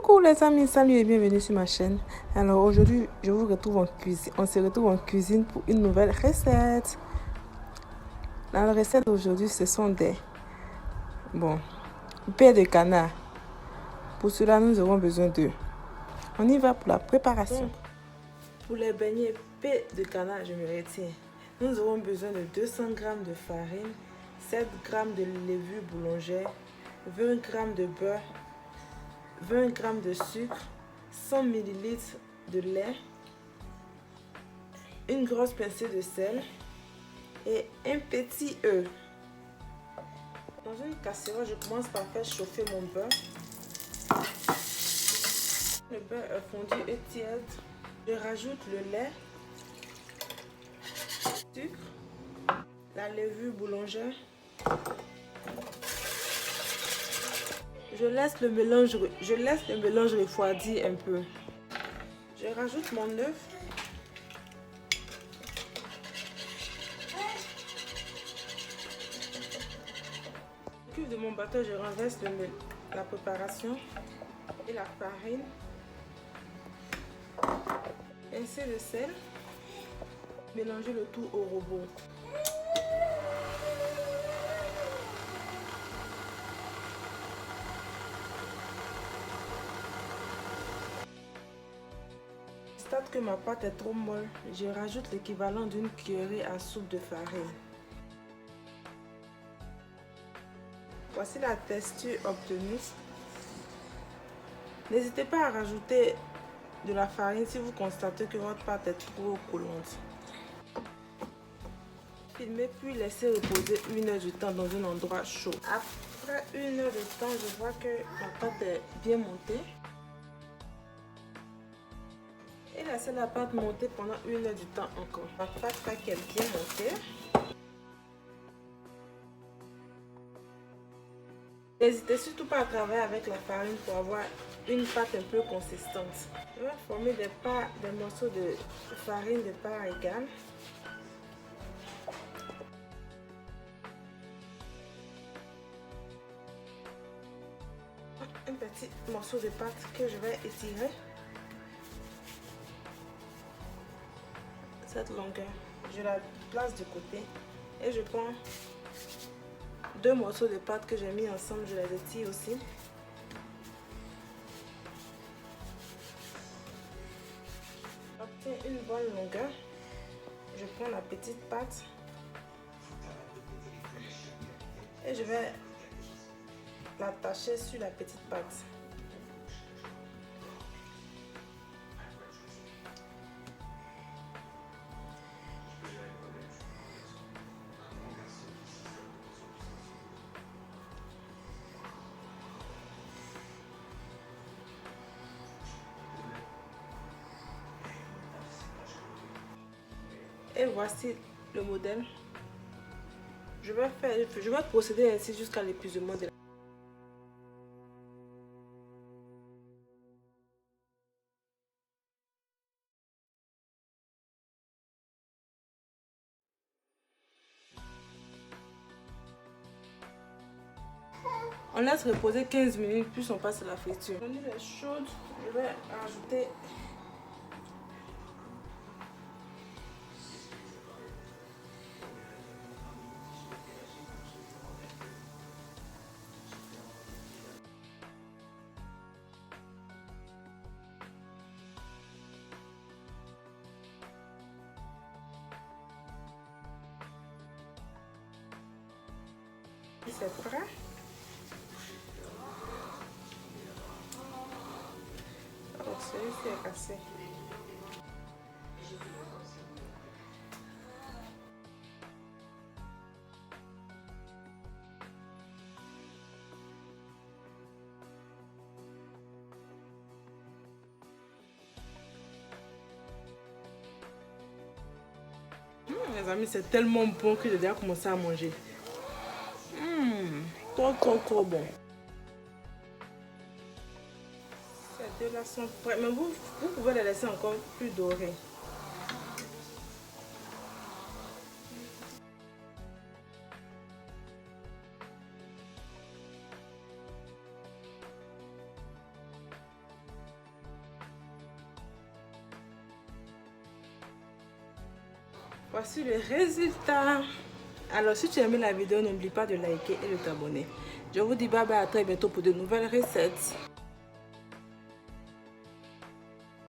Coucou les amis, salut et bienvenue sur ma chaîne. Alors aujourd'hui, je vous retrouve en cuisine. On se retrouve en cuisine pour une nouvelle recette. Dans la recette d'aujourd'hui, ce sont des paix de canard. Pour cela, nous aurons besoin de. On y va pour la préparation. Donc, pour les beignets paix de canard, je me retiens. Nous aurons besoin de 200 g de farine, 7 g de levure boulangère, 20 g de beurre, 20 g de sucre, 100 ml de lait, une grosse pincée de sel et un petit œuf. Dans une casserole, je commence par faire chauffer mon beurre. Le beurre est fondu et tiède. Je rajoute le lait, le sucre, la levure boulangère. Je laisse le mélange refroidir un peu. Je rajoute mon œuf. Au cube de mon bateau, je renverse la préparation et la farine. Pincée de sel. Mélangez le tout au robot. Constate que ma pâte est trop molle, je rajoute l'équivalent d'une cuillerée à soupe de farine. Voici la texture obtenue. N'hésitez pas à rajouter de la farine si vous constatez que votre pâte est trop collante. Filmez puis laissez reposer 1 heure de temps dans un endroit chaud. Après 1 heure de temps, je vois que ma pâte est bien montée. Et laissez la pâte monter pendant 1 heure du temps encore. La pâte qu'elle est bien montée. N'hésitez surtout pas à travailler avec la farine pour avoir une pâte un peu consistante. Je vais former des morceaux de farine de part égale. Un petit morceau de pâte que je vais étirer. Cette longueur, je la place de côté et je prends 2 morceaux de pâte que j'ai mis ensemble, je les étire aussi. J'obtiens une bonne longueur. Je prends la petite pâte et je vais l'attacher sur la petite pâte. Et voici le modèle. Je vais procéder ainsi jusqu'à l'épuisement de la. On laisse reposer 15 minutes, puis on passe à la friture. L'huile est chaude, je vais rajouter c'est prêt. Alors celui-ci est cassé. Les amis, c'est tellement bon que j'ai déjà commencé à manger. Trop bon. Ces deux-là sont prêts, mais vous pouvez les laisser encore plus dorés. Voici le résultat. Alors, si tu as aimé la vidéo, n'oublie pas de liker et de t'abonner. Je vous dis bye bye, à très bientôt pour de nouvelles recettes.